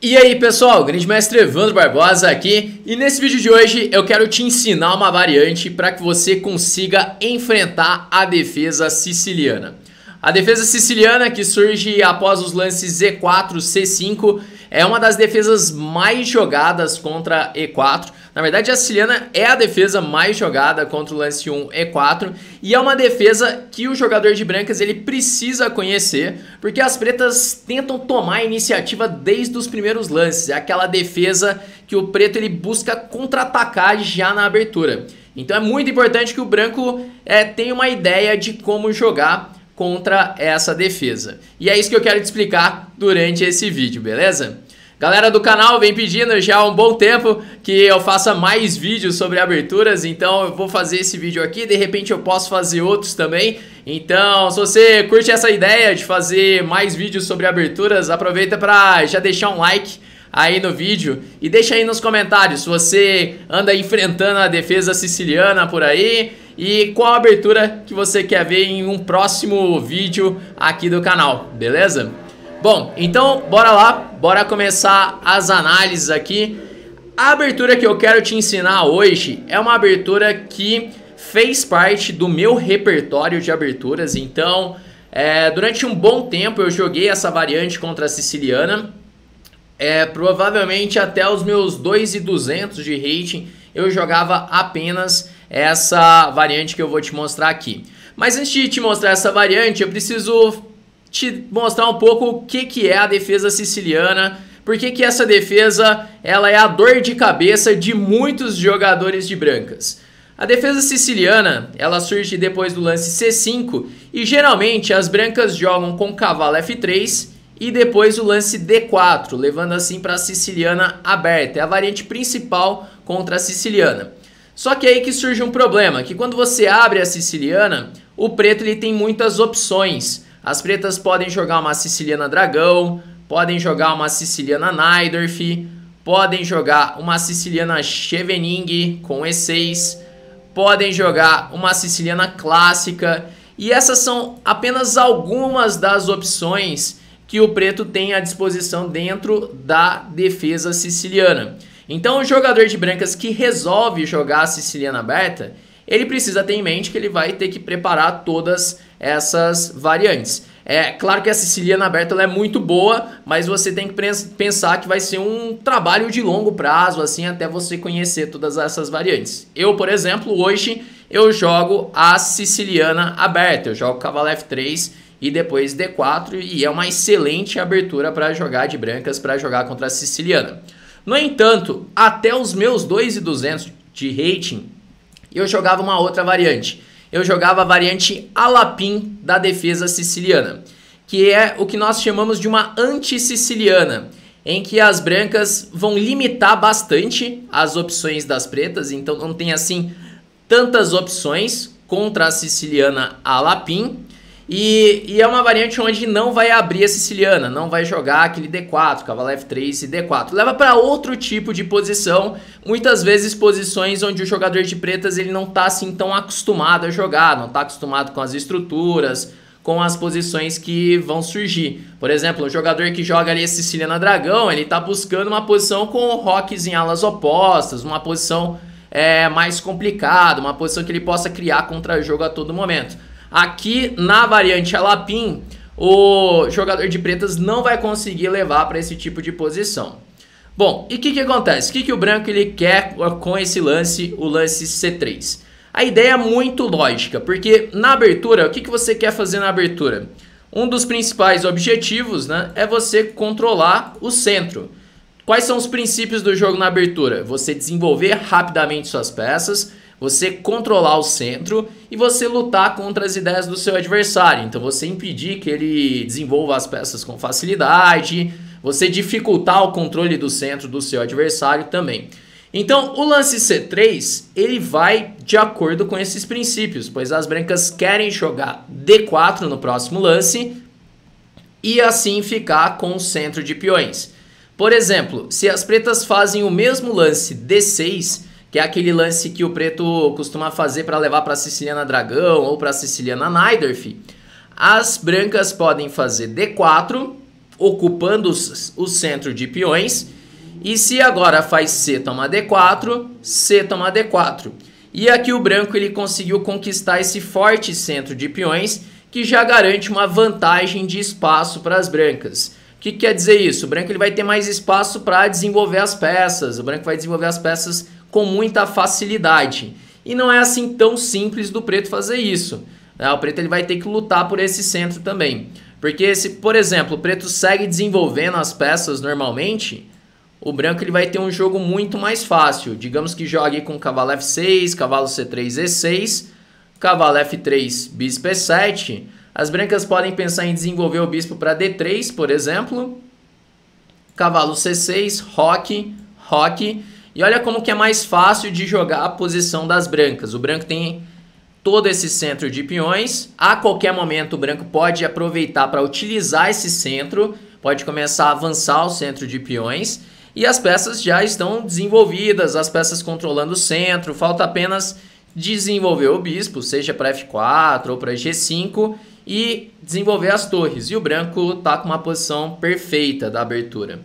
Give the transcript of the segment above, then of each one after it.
E aí pessoal, Grande Mestre Evandro Barbosa aqui, e nesse vídeo de hoje eu quero te ensinar uma variante para que você consiga enfrentar a defesa siciliana. A defesa siciliana, que surge após os lances E4, C5, é uma das defesas mais jogadas contra E4. Na verdade, a siciliana é a defesa mais jogada contra o lance 1, E4, e é uma defesa que o jogador de brancas ele precisa conhecer, porque as pretas tentam tomar a iniciativa desde os primeiros lances. É aquela defesa que o preto ele busca contra-atacar já na abertura. Então é muito importante que o branco tenha uma ideia de como jogar contra essa defesa. E é isso que eu quero te explicar durante esse vídeo, beleza? Galera do canal vem pedindo já há um bom tempo que eu faça mais vídeos sobre aberturas, então eu vou fazer esse vídeo aqui, de repente eu posso fazer outros também. Então, se você curte essa ideia de fazer mais vídeos sobre aberturas, aproveita para já deixar um like aí no vídeo e deixa aí nos comentários se você anda enfrentando a defesa siciliana por aí e qual abertura que você quer ver em um próximo vídeo aqui do canal, beleza? Bom, então bora lá, bora começar as análises aqui. A abertura que eu quero te ensinar hoje é uma abertura que fez parte do meu repertório de aberturas. Então, durante um bom tempo eu joguei essa variante contra a siciliana. Provavelmente até os meus 2.200 de rating eu jogava apenas essa variante que eu vou te mostrar aqui. Mas antes de te mostrar essa variante, eu preciso te mostrar um pouco o que é a defesa siciliana, porque que essa defesa ela é a dor de cabeça de muitos jogadores de brancas. A defesa siciliana ela surge depois do lance C5 e geralmente as brancas jogam com cavalo F3 e depois o lance D4, levando assim para a siciliana aberta. É a variante principal contra a siciliana. Só que aí que surge um problema, que quando você abre a siciliana, o preto ele tem muitas opções. As pretas podem jogar uma siciliana dragão, podem jogar uma siciliana Najdorf, podem jogar uma siciliana Scheveningen com E6, podem jogar uma siciliana clássica, e essas são apenas algumas das opções que o preto tem à disposição dentro da defesa siciliana. Então o jogador de brancas que resolve jogar a siciliana aberta, ele precisa ter em mente que ele vai ter que preparar todas essas variantes. É claro que a siciliana aberta ela é muito boa, mas você tem que pensar que vai ser um trabalho de longo prazo, assim, até você conhecer todas essas variantes. Eu, por exemplo, hoje eu jogo a siciliana aberta, eu jogo cavalo F3 e depois D4, e é uma excelente abertura para jogar de brancas, para jogar contra a siciliana. No entanto, até os meus 2.200 de rating, eu jogava uma outra variante. Eu jogava a variante Alapim da defesa siciliana, que é o que nós chamamos de uma anti-siciliana, em que as brancas vão limitar bastante as opções das pretas, então não tem assim tantas opções contra a siciliana Alapim. E é uma variante onde não vai abrir a siciliana, não vai jogar aquele D4, cavalo F3 e D4. Leva para outro tipo de posição, muitas vezes posições onde o jogador de pretas ele não está assim tão acostumado a jogar, não está acostumado com as estruturas, com as posições que vão surgir. Por exemplo, um jogador que joga ali a siciliana dragão, ele está buscando uma posição com rocks em alas opostas, uma posição mais complicada, uma posição que ele possa criar contra-jogo a todo momento. Aqui na variante Alapim, o jogador de pretas não vai conseguir levar para esse tipo de posição. Bom, e o que acontece? O que o branco ele quer com esse lance, o lance C3? A ideia é muito lógica, porque na abertura, o que você quer fazer na abertura? Um dos principais objetivos, né, é você controlar o centro. Quais são os princípios do jogo na abertura? Você desenvolver rapidamente suas peças, você controlar o centro e você lutar contra as ideias do seu adversário. Então você impedir que ele desenvolva as peças com facilidade, você dificultar o controle do centro do seu adversário também. Então o lance C3 ele vai de acordo com esses princípios, pois as brancas querem jogar D4 no próximo lance e assim ficar com o centro de peões. Por exemplo, se as pretas fazem o mesmo lance D6, que é aquele lance que o preto costuma fazer para levar para a siciliana dragão ou para a siciliana Najdorf, as brancas podem fazer D4 ocupando o centro de peões. E se agora faz C toma D4, C toma D4. E aqui o branco ele conseguiu conquistar esse forte centro de peões que já garante uma vantagem de espaço para as brancas. O que quer dizer isso? O branco ele vai ter mais espaço para desenvolver as peças. O branco vai desenvolver as peças com muita facilidade. E não é assim tão simples do preto fazer isso. O preto ele vai ter que lutar por esse centro também. Porque se, por exemplo, o preto segue desenvolvendo as peças normalmente, o branco ele vai ter um jogo muito mais fácil. Digamos que jogue com cavalo F6, cavalo C3, E6, cavalo F3, bispo E7. As brancas podem pensar em desenvolver o bispo para D3, por exemplo. Cavalo C6, roque, roque. E olha como que é mais fácil de jogar a posição das brancas. O branco tem todo esse centro de peões. A qualquer momento o branco pode aproveitar para utilizar esse centro. Pode começar a avançar o centro de peões. E as peças já estão desenvolvidas, as peças controlando o centro. Falta apenas desenvolver o bispo, seja para F4 ou para G5, e desenvolver as torres. E o branco está com uma posição perfeita da abertura.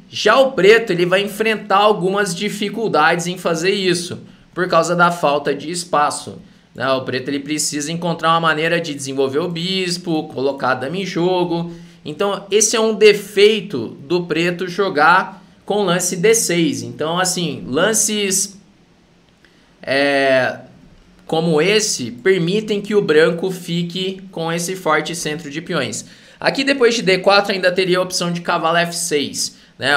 Já o preto ele vai enfrentar algumas dificuldades em fazer isso, por causa da falta de espaço. O preto ele precisa encontrar uma maneira de desenvolver o bispo, colocar a dama em jogo. Então esse é um defeito do preto jogar com lance D6. Então assim, lances como esse permitem que o branco fique com esse forte centro de peões. Aqui depois de D4 ainda teria a opção de cavalo F6.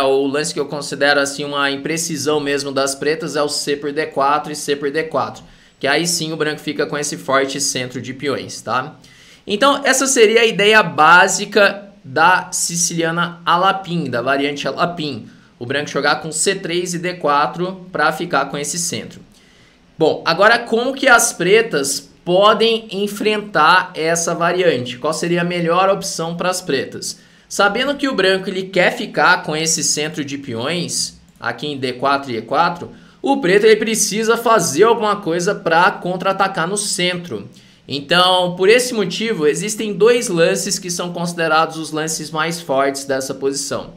O lance que eu considero assim uma imprecisão mesmo das pretas é o C por D4 e C por D4. Que aí sim o branco fica com esse forte centro de peões, tá? Então essa seria a ideia básica da siciliana Alapin, da variante Alapin. O branco jogar com C3 e D4 para ficar com esse centro. Bom, agora como que as pretas podem enfrentar essa variante? Qual seria a melhor opção para as pretas? Sabendo que o branco ele quer ficar com esse centro de peões, aqui em D4 e E4, o preto ele precisa fazer alguma coisa para contra-atacar no centro. Então, por esse motivo, existem dois lances que são considerados os lances mais fortes dessa posição.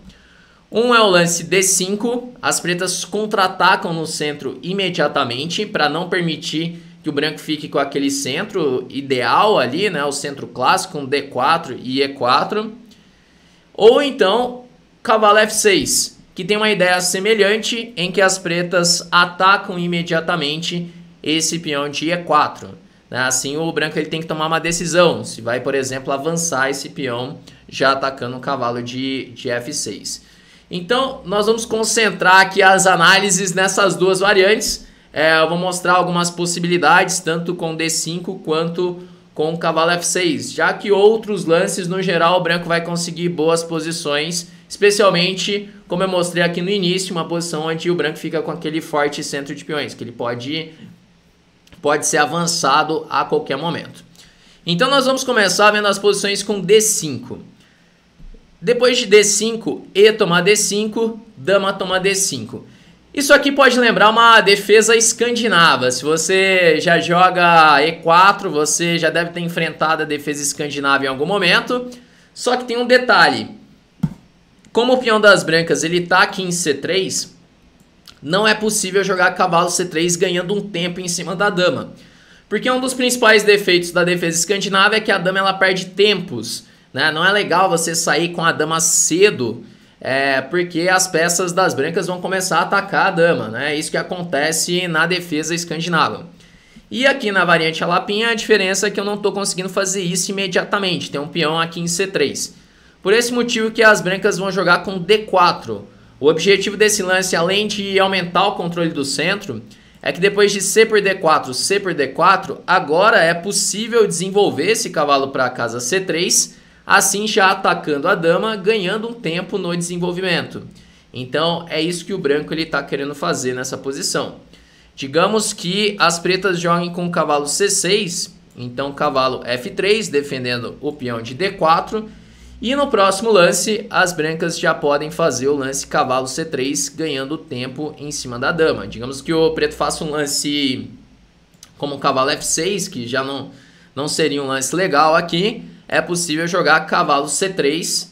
Um é o lance D5, as pretas contra-atacam no centro imediatamente para não permitir que o branco fique com aquele centro ideal ali, o centro clássico, com D4 e E4. Ou então, cavalo F6, que tem uma ideia semelhante em que as pretas atacam imediatamente esse peão de E4. Assim o branco ele tem que tomar uma decisão, se vai, por exemplo, avançar esse peão já atacando o cavalo de F6. Então, nós vamos concentrar aqui as análises nessas duas variantes. Eu vou mostrar algumas possibilidades, tanto com D5 quanto com o cavalo F6, já que outros lances, no geral, o branco vai conseguir boas posições, especialmente, como eu mostrei aqui no início, uma posição onde o branco fica com aquele forte centro de peões, que ele pode ser avançado a qualquer momento. Então, nós vamos começar vendo as posições com D5. Depois de D5, E tomar D5, dama toma D5. Isso aqui pode lembrar uma defesa escandinava. Se você já joga E4, você já deve ter enfrentado a defesa escandinava em algum momento. Só que tem um detalhe. Como o peão das brancas ele está aqui em C3, não é possível jogar cavalo C3 ganhando um tempo em cima da dama. Porque um dos principais defeitos da defesa escandinava é que a dama ela perde tempos. Não é legal você sair com a dama cedo, porque as peças das brancas vão começar a atacar a dama. É isso que acontece na defesa escandinava. E aqui na variante Alapin a diferença é que eu não estou conseguindo fazer isso imediatamente. Tem um peão aqui em C3. Por esse motivo que as brancas vão jogar com D4. O objetivo desse lance, além de aumentar o controle do centro, é que depois de C por D4, C por D4, agora é possível desenvolver esse cavalo para a casa C3, assim já atacando a dama, ganhando um tempo no desenvolvimento. Então é isso que o branco está querendo fazer nessa posição. Digamos que as pretas joguem com o cavalo C6, então cavalo F3, defendendo o peão de D4. E no próximo lance, as brancas já podem fazer o lance cavalo C3, ganhando tempo em cima da dama. Digamos que o preto faça um lance como cavalo F6, que já não seria um lance legal aqui. É possível jogar cavalo C3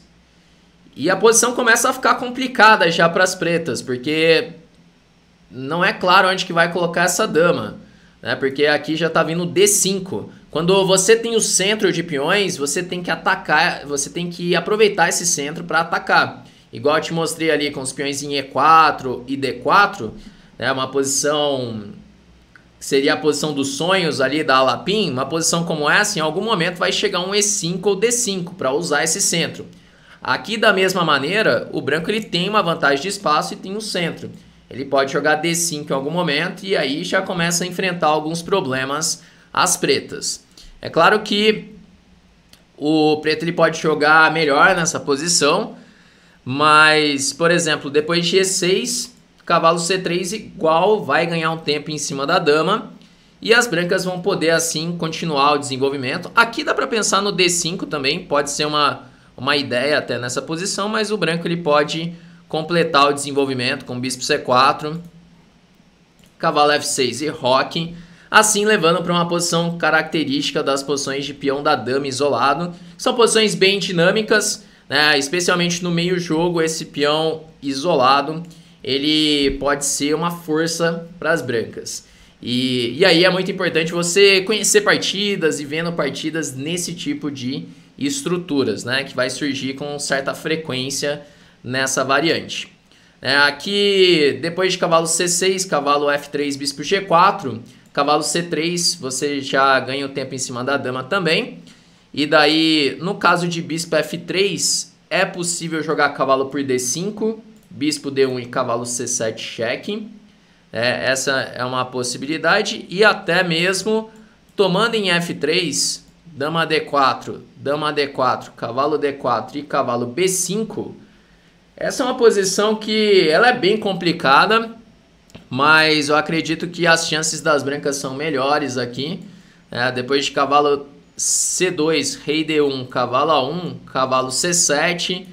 E a posição começa a ficar complicada já para as pretas, porque não é claro onde que vai colocar essa dama, né? Porque aqui já está vindo D5. Quando você tem o centro de peões, você tem que atacar, você tem que aproveitar esse centro para atacar. Igual eu te mostrei ali com os peões em E4 e D4, né? Uma posição que seria a posição dos sonhos ali da Alapim. Uma posição como essa, em algum momento vai chegar um E5 ou D5 para usar esse centro. Aqui, da mesma maneira, o branco ele tem uma vantagem de espaço e tem um centro. Ele pode jogar D5 em algum momento e aí já começa a enfrentar alguns problemas as pretas. É claro que o preto ele pode jogar melhor nessa posição, mas, por exemplo, depois de E6, cavalo C3 igual vai ganhar um tempo em cima da dama e as brancas vão poder assim continuar o desenvolvimento. Aqui dá para pensar no D5 também, pode ser uma ideia até nessa posição, mas o branco ele pode completar o desenvolvimento com bispo C4, cavalo F6 e roque, assim levando para uma posição característica das posições de peão da dama isolado. São posições bem dinâmicas, né? Especialmente no meio jogo, esse peão isolado ele pode ser uma força para as brancas. E aí é muito importante você conhecer partidas e vendo partidas nesse tipo de estruturas, né, que vai surgir com certa frequência nessa variante. Aqui, depois de cavalo C6, cavalo F3, bispo G4, cavalo C3, você já ganha o tempo em cima da dama também. E daí, no caso de bispo F3, é possível jogar cavalo por D5, bispo D1 e cavalo C7 cheque. Essa é uma possibilidade. E até mesmo tomando em F3, dama D4, cavalo D4 e cavalo B5. Essa é uma posição que ela é bem complicada, mas eu acredito que as chances das brancas são melhores aqui. Depois de cavalo C2, rei D1, cavalo A1, cavalo C7.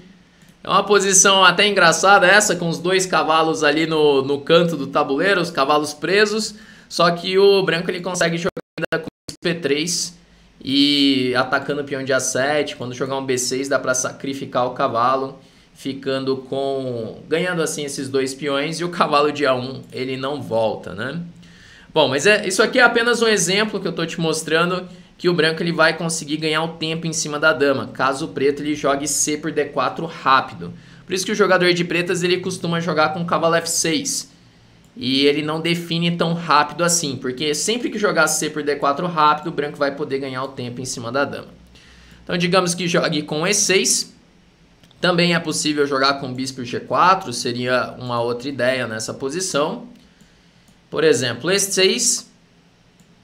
É uma posição até engraçada essa, com os dois cavalos ali no canto do tabuleiro, os cavalos presos. Só que o branco ele consegue jogar ainda com P3 e atacando o peão de A7. Quando jogar um B6 dá para sacrificar o cavalo, ganhando assim esses dois peões, e o cavalo de A1 ele não volta, né? Bom, mas isso aqui é apenas um exemplo que eu estou te mostrando que o branco ele vai conseguir ganhar o tempo em cima da dama, caso o preto ele jogue C por D4 rápido. Por isso que o jogador de pretas ele costuma jogar com cavalo F6. E ele não define tão rápido assim, porque sempre que jogar C por D4 rápido, o branco vai poder ganhar o tempo em cima da dama. Então digamos que jogue com E6. Também é possível jogar com bispo G4, seria uma outra ideia nessa posição. Por exemplo, E6,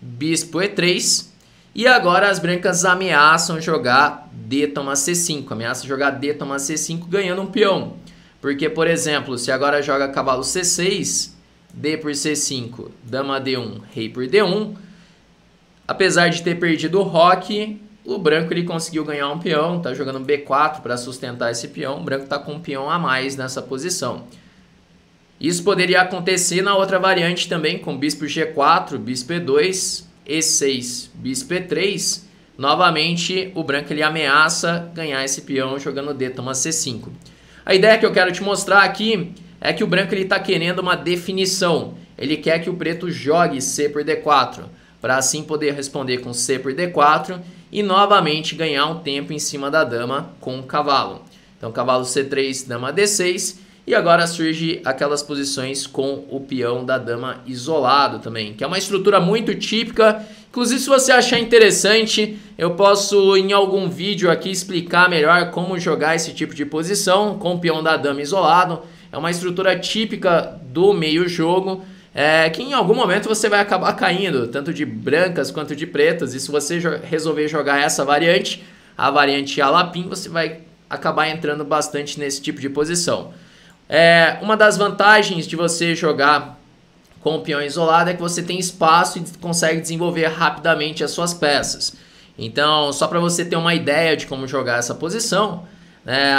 bispo E3. E agora as brancas ameaçam jogar D toma C5. Ameaçam jogar D toma C5 ganhando um peão. Porque, por exemplo, se agora joga cavalo C6, D por C5, dama D1, rei por D1. Apesar de ter perdido o roque, o branco ele conseguiu ganhar um peão. Está jogando B4 para sustentar esse peão. O branco está com um peão a mais nessa posição. Isso poderia acontecer na outra variante também, com bispo G4, bispo E2... E6, bispo E3, novamente o branco ele ameaça ganhar esse peão jogando D toma C5. A ideia que eu quero te mostrar aqui é que o branco ele está querendo uma definição. Ele quer que o preto jogue C por D4, para assim poder responder com C por D4 e novamente ganhar um tempo em cima da dama com o cavalo. Então cavalo C3, dama D6. E agora surge aquelas posições com o peão da dama isolado também, que é uma estrutura muito típica. Inclusive, se você achar interessante, eu posso em algum vídeo aqui explicar melhor como jogar esse tipo de posição com o peão da dama isolado. É uma estrutura típica do meio jogo, que em algum momento você vai acabar caindo, tanto de brancas quanto de pretas. E se você resolver jogar essa variante, a variante Alapim, você vai acabar entrando bastante nesse tipo de posição. Uma das vantagens de você jogar com o peão isolado é que você tem espaço e consegue desenvolver rapidamente as suas peças. Então, só para você ter uma ideia de como jogar essa posição,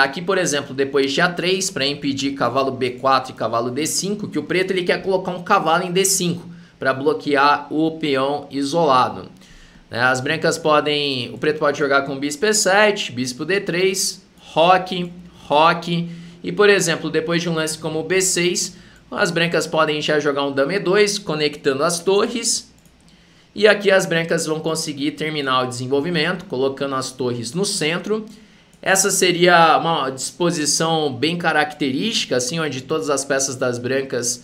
aqui, por exemplo, depois de A3, para impedir cavalo B4 e cavalo D5, que o preto ele quer colocar um cavalo em D5 para bloquear o peão isolado. As brancas o preto pode jogar com bispo E7, bispo D3, roque, roque. E, por exemplo, depois de um lance como o B6, as brancas podem já jogar um dama E2, conectando as torres. E aqui as brancas vão conseguir terminar o desenvolvimento, colocando as torres no centro. Essa seria uma disposição bem característica, assim, onde todas as peças das brancas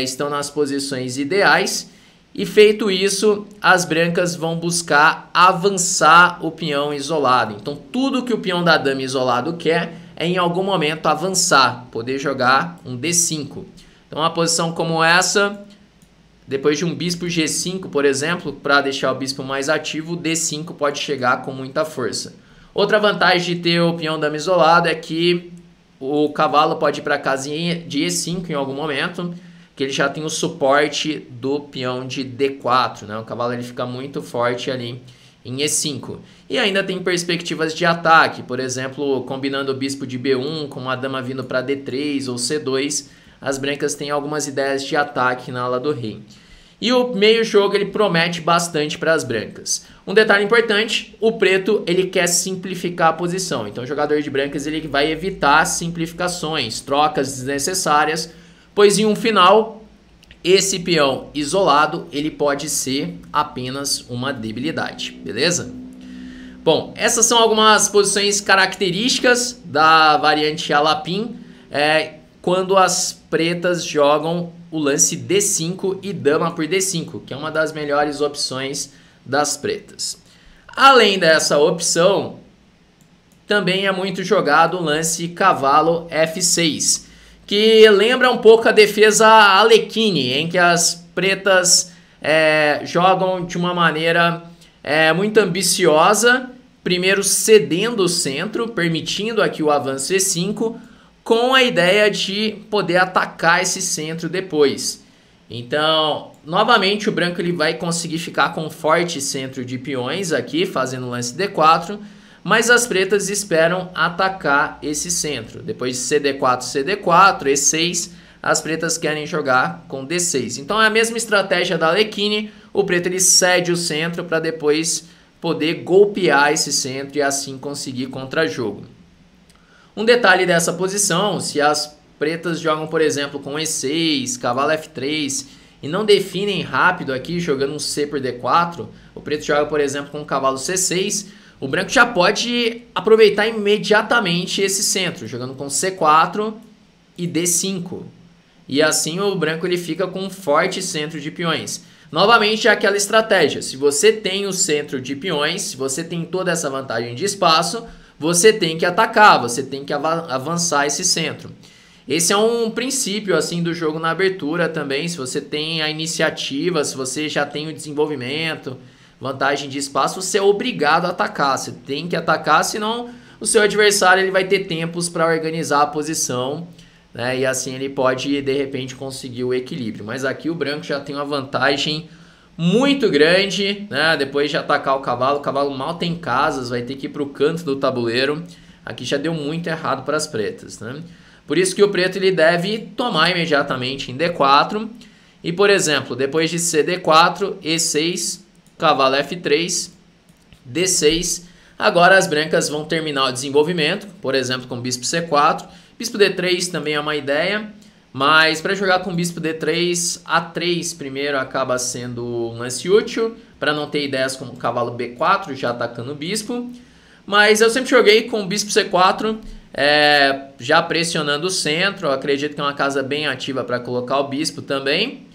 estão nas posições ideais. E feito isso, as brancas vão buscar avançar o peão isolado. Então tudo que o peão da dama isolado quer é em algum momento avançar, poder jogar um D5. Então uma posição como essa, depois de um bispo G5, por exemplo, para deixar o bispo mais ativo, o D5 pode chegar com muita força. Outra vantagem de ter o peão dama isolado é que o cavalo pode ir para a casinha de E5 em algum momento, que ele já tem o suporte do peão de D4, né? O cavalo ele fica muito forte ali em E5. E ainda tem perspectivas de ataque, por exemplo, combinando o bispo de B1 com a dama vindo para D3 ou C2, as brancas têm algumas ideias de ataque na ala do rei. E o meio jogo ele promete bastante para as brancas. Um detalhe importante, o preto ele quer simplificar a posição. Então o jogador de brancas ele vai evitar simplificações, trocas desnecessárias, pois em um final, esse peão isolado ele pode ser apenas uma debilidade, beleza? Bom, essas são algumas posições características da variante Alapim, quando as pretas jogam o lance D5 e dama por D5, que é uma das melhores opções das pretas. Além dessa opção, também é muito jogado o lance cavalo F6, que lembra um pouco a defesa Alekhine, em que as pretas jogam de uma maneira muito ambiciosa, primeiro cedendo o centro, permitindo aqui o avanço E5, com a ideia de poder atacar esse centro depois. Então, novamente o branco ele vai conseguir ficar com um forte centro de peões aqui, fazendo o lance D4, mas as pretas esperam atacar esse centro. Depois de CD4, CD4, E6, as pretas querem jogar com D6. Então é a mesma estratégia da Alekhine, o preto ele cede o centro para depois poder golpear esse centro e assim conseguir contra-jogo. Um detalhe dessa posição, se as pretas jogam, por exemplo, com E6, cavalo F3 e não definem rápido aqui, jogando um C por D4, o preto joga, por exemplo, com o cavalo C6, o branco já pode aproveitar imediatamente esse centro, jogando com C4 e D5. E assim o branco ele fica com um forte centro de peões. Novamente é aquela estratégia, se você tem o centro de peões, se você tem toda essa vantagem de espaço, você tem que atacar, você tem que avançar esse centro. Esse é um princípio assim do jogo na abertura também, se você tem a iniciativa, se você já tem o desenvolvimento, vantagem de espaço, você é obrigado a atacar, você tem que atacar, senão o seu adversário ele vai ter tempos para organizar a posição, né? E assim ele pode de repente conseguir o equilíbrio. Mas aqui o branco já tem uma vantagem muito grande, né? Depois de atacar o cavalo mal tem casas, vai ter que ir para o canto do tabuleiro. Aqui já deu muito errado para as pretas, né? Por isso que o preto ele deve tomar imediatamente em D4. E por exemplo, depois de CD4, E6, cavalo F3, D6. Agora as brancas vão terminar o desenvolvimento, por exemplo com bispo C4. Bispo D3 também é uma ideia. Mas para jogar com bispo D3, A3 primeiro acaba sendo um lance útil, para não ter ideias como cavalo B4, já atacando o bispo. Mas eu sempre joguei com bispo C4, já pressionando o centro. Eu acredito que é uma casa bem ativa para colocar o bispo também.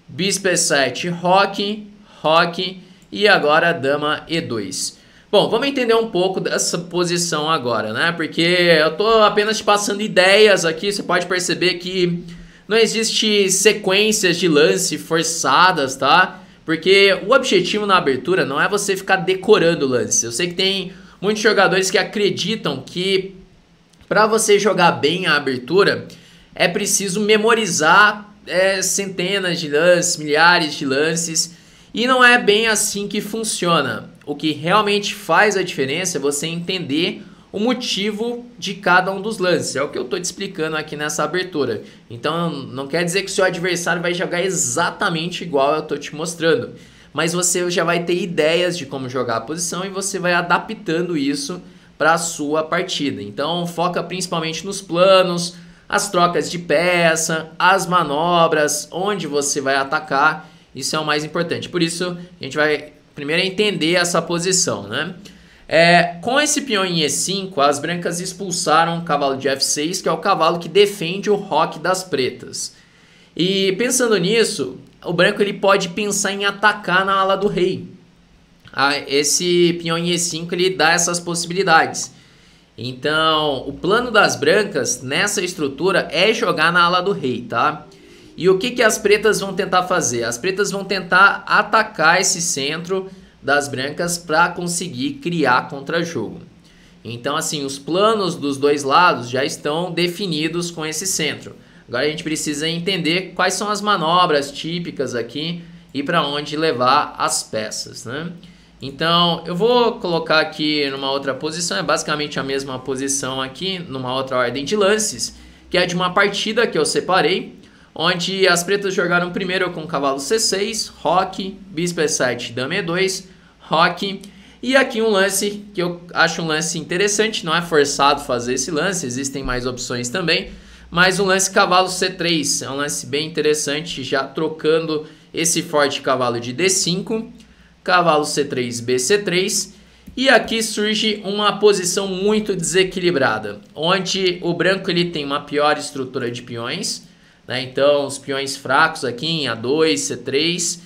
Bispo E7, roque, roque e agora dama E2. Bom, vamos entender um pouco dessa posição agora, né? Porque eu tô apenas te passando ideias aqui, você pode perceber que não existe sequências de lance forçadas, tá? Porque o objetivo na abertura não é você ficar decorando o lance. Eu sei que tem muitos jogadores que acreditam que para você jogar bem a abertura é preciso memorizar centenas de lances, milhares de lances, e não é bem assim que funciona. O que realmente faz a diferença é você entender o motivo de cada um dos lances. É o que eu estou te explicando aqui nessa abertura. Então não quer dizer que o seu adversário vai jogar exatamente igual eu estou te mostrando. Mas você já vai ter ideias de como jogar a posição e você vai adaptando isso para a sua partida. Então foca principalmente nos planos, as trocas de peça, as manobras, onde você vai atacar. Isso é o mais importante. Por isso a gente vai primeiro entender essa posição, né? Com esse peão em E5, as brancas expulsaram o cavalo de F6, que é o cavalo que defende o roque das pretas. E pensando nisso, o branco ele pode pensar em atacar na ala do rei. Esse peão em E5 ele dá essas possibilidades. Então, o plano das brancas nessa estrutura é jogar na ala do rei, tá? E o que as pretas vão tentar fazer? As pretas vão tentar atacar esse centro das brancas para conseguir criar contra-jogo. Então, assim, os planos dos dois lados já estão definidos com esse centro. Agora a gente precisa entender quais são as manobras típicas aqui e para onde levar as peças, né? Então, eu vou colocar aqui numa outra posição, é basicamente a mesma posição aqui, numa outra ordem de lances, que é de uma partida que eu separei, onde as pretas jogaram primeiro com cavalo C6, roque, bispo E7, dama E2, roque, e aqui um lance que eu acho um lance interessante, não é forçado fazer esse lance, existem mais opções também, mas o lance cavalo C3 é um lance bem interessante, já trocando esse forte cavalo de D5, cavalo C3, BC3, e aqui surge uma posição muito desequilibrada, onde o branco ele tem uma pior estrutura de peões, né? Então os peões fracos aqui em A2, C3,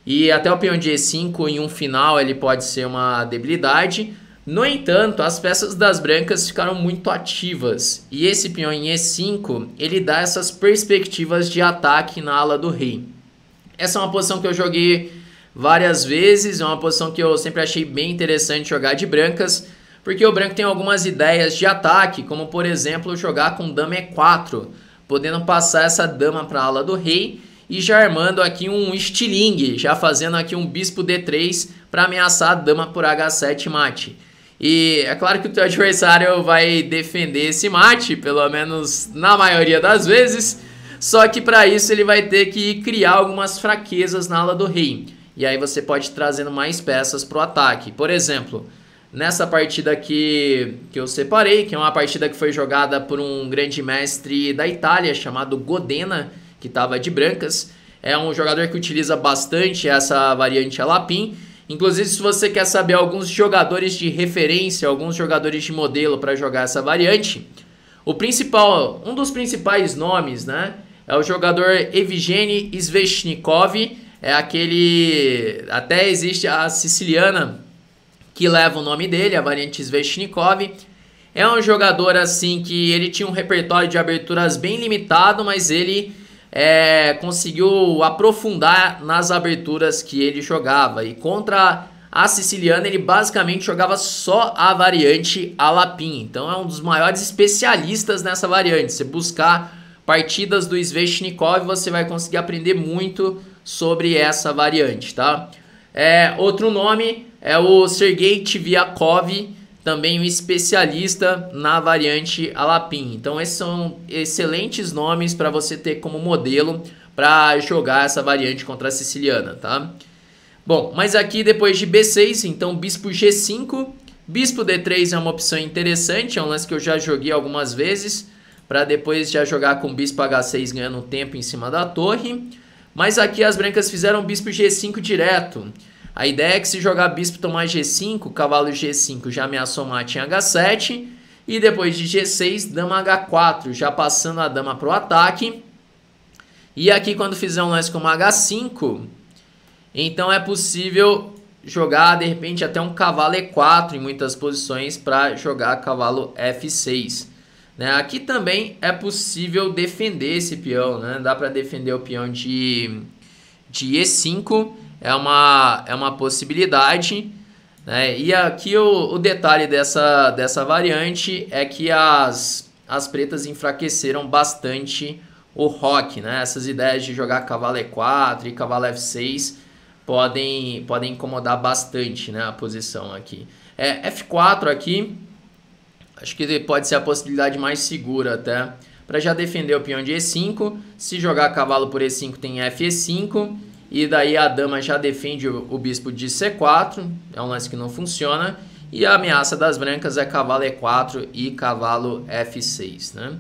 e até o peão de E5 em um final ele pode ser uma debilidade. No entanto, as peças das brancas ficaram muito ativas, e esse peão em E5 ele dá essas perspectivas de ataque na ala do rei. Essa é uma posição que eu joguei várias vezes, é uma posição que eu sempre achei bem interessante jogar de brancas, porque o branco tem algumas ideias de ataque, como por exemplo jogar com dama E4, podendo passar essa dama para a ala do rei e já armando aqui um estilingue, já fazendo aqui um bispo D3 para ameaçar a dama por H7 mate. E é claro que o teu adversário vai defender esse mate, pelo menos na maioria das vezes, só que para isso ele vai ter que criar algumas fraquezas na ala do rei. E aí você pode ir trazendo mais peças para o ataque. Por exemplo, nessa partida aqui que eu separei, que é uma partida que foi jogada por um grande mestre da Itália, chamado Godena, que estava de brancas. É um jogador que utiliza bastante essa variante Alapim. Inclusive, se você quer saber alguns jogadores de referência, alguns jogadores de modelo para jogar essa variante, um dos principais nomes, né, é o jogador Evgeny Sveshnikov. É aquele... Até existe a siciliana que leva o nome dele, a variante Sveshnikov. É um jogador assim que ele tinha um repertório de aberturas bem limitado, mas ele conseguiu aprofundar nas aberturas que ele jogava. E contra a siciliana ele basicamente jogava só a variante Alapim. Então é um dos maiores especialistas nessa variante. Se buscar partidas do Sveshnikov, você vai conseguir aprender muito sobre essa variante, tá? Outro nome é o Sergei Tviakov, também um especialista na variante Alapim. Então esses são excelentes nomes para você ter como modelo para jogar essa variante contra a siciliana, tá? Bom, mas aqui depois de B6, então bispo G5, bispo D3 é uma opção interessante, é um lance que eu já joguei algumas vezes, para depois já jogar com bispo H6 ganhando tempo em cima da torre. Mas aqui as brancas fizeram bispo G5 direto. A ideia é que se jogar bispo tomar G5, cavalo G5 já ameaçou mate em H7. E depois de G6, dama H4, já passando a dama para o ataque. E aqui quando fizer um lance como H5, então é possível jogar de repente até um cavalo E4 em muitas posições para jogar cavalo F6. Né? Aqui também é possível defender esse peão, né? Dá para defender o peão de E5, é uma possibilidade, né? E aqui o detalhe dessa variante é que as pretas enfraqueceram bastante o roque, né? Essas ideias de jogar cavalo E4 e cavalo F6 podem incomodar bastante, né, a posição aqui. F4 aqui, acho que pode ser a possibilidade mais segura até, para já defender o peão de E5. Se jogar cavalo por E5 tem F5, e daí a dama já defende o bispo de C4, é um lance que não funciona. E a ameaça das brancas é cavalo E4 e cavalo F6, né?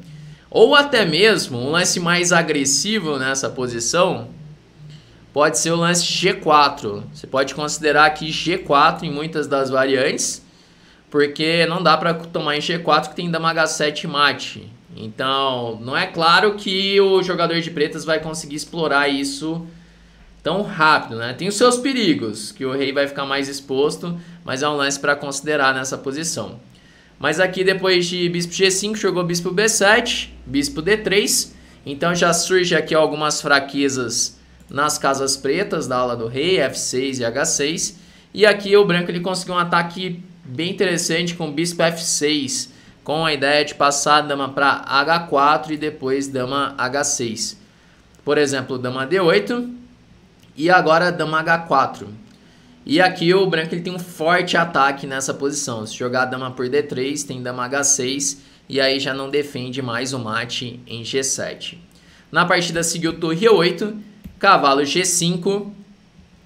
Ou até mesmo um lance mais agressivo nessa posição pode ser o lance G4. Você pode considerar aqui G4 em muitas das variantes, porque não dá para tomar em G4 que tem dama H7 mate. Então, não é claro que o jogador de pretas vai conseguir explorar isso tão rápido, né? Tem os seus perigos, que o rei vai ficar mais exposto, mas é um lance para considerar nessa posição. Mas aqui depois de bispo G5, jogou bispo B7, bispo D3. Então já surge aqui algumas fraquezas nas casas pretas da ala do rei, F6 e H6. E aqui o branco ele conseguiu um ataque bem interessante com bispo F6, com a ideia de passar a dama para H4 e depois dama H6. Por exemplo, dama D8 e agora dama H4. E aqui o branco ele tem um forte ataque nessa posição. Se jogar a dama por D3, tem dama H6 e aí já não defende mais o mate em G7. Na partida seguiu torre E8, cavalo G5,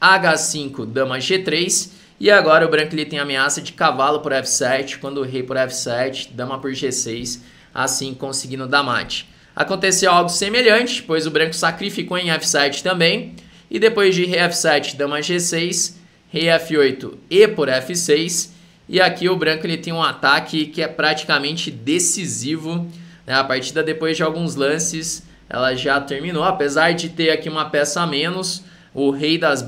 H5, dama G3 e agora o branco ele tem ameaça de cavalo por F7, quando o rei por F7, dama por G6, assim conseguindo dar mate. Aconteceu algo semelhante, pois o branco sacrificou em F7 também. E depois de rei F7, dama G6, rei F8 e por F6. E aqui o branco ele tem um ataque que é praticamente decisivo, né? A partida depois de alguns lances ela já terminou. Apesar de ter aqui uma peça a menos, o rei das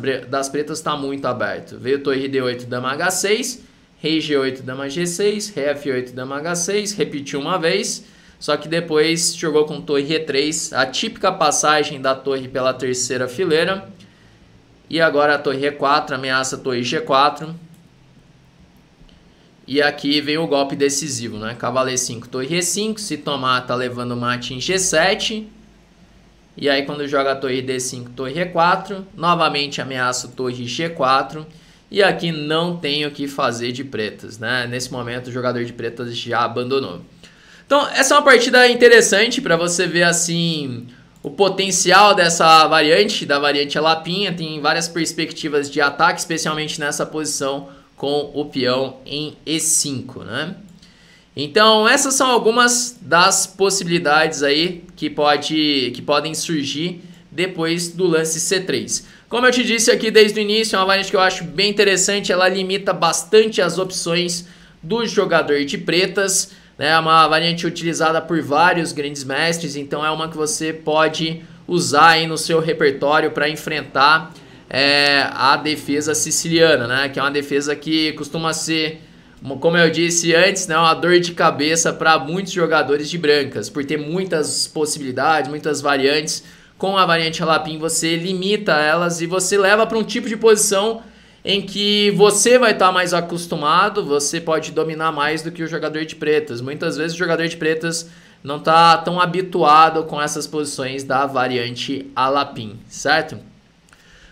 pretas está muito aberto. Veio torre D8, dama H6, rei G8, dama G6, rei F8, dama H6, repetiu uma vez. Só que depois jogou com torre E3, a típica passagem da torre pela terceira fileira. E agora a torre E4, ameaça a torre G4. E aqui vem o golpe decisivo, né? Cavalo E5, torre E5, se tomar tá levando mate em G7. E aí quando joga a torre D5, torre E4, novamente ameaça a torre G4. E aqui não tem o que fazer de pretas, né? Nesse momento o jogador de pretas já abandonou. Então, essa é uma partida interessante para você ver assim o potencial dessa variante, da variante Alapinha. Tem várias perspectivas de ataque, especialmente nessa posição com o peão em E5, né? Então, essas são algumas das possibilidades aí que podem surgir depois do lance C3. Como eu te disse aqui desde o início, é uma variante que eu acho bem interessante, ela limita bastante as opções do jogador de pretas. É uma variante utilizada por vários grandes mestres, então é uma que você pode usar aí no seu repertório para enfrentar a defesa siciliana, né? Que é uma defesa que costuma ser, como eu disse antes, né, uma dor de cabeça para muitos jogadores de brancas, por ter muitas possibilidades, muitas variantes. Com a variante Alapim você limita elas e você leva para um tipo de posição em que você vai estar mais acostumado, você pode dominar mais do que o jogador de pretas. Muitas vezes o jogador de pretas não está tão habituado com essas posições da variante Alapim, certo?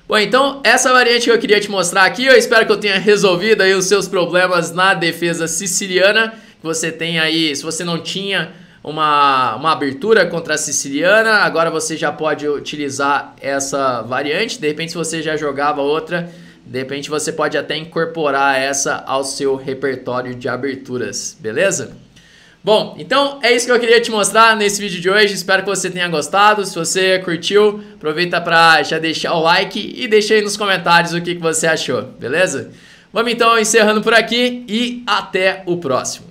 Bom, então essa variante que eu queria te mostrar aqui, eu espero que eu tenha resolvido aí os seus problemas na defesa siciliana, que você tem aí, se você não tinha uma abertura contra a siciliana, agora você já pode utilizar essa variante. De repente, se você já jogava outra, de repente você pode até incorporar essa ao seu repertório de aberturas, beleza? Bom, então é isso que eu queria te mostrar nesse vídeo de hoje. Espero que você tenha gostado. Se você curtiu, aproveita para já deixar o like e deixa aí nos comentários o que você achou, beleza? Vamos então encerrando por aqui e até o próximo.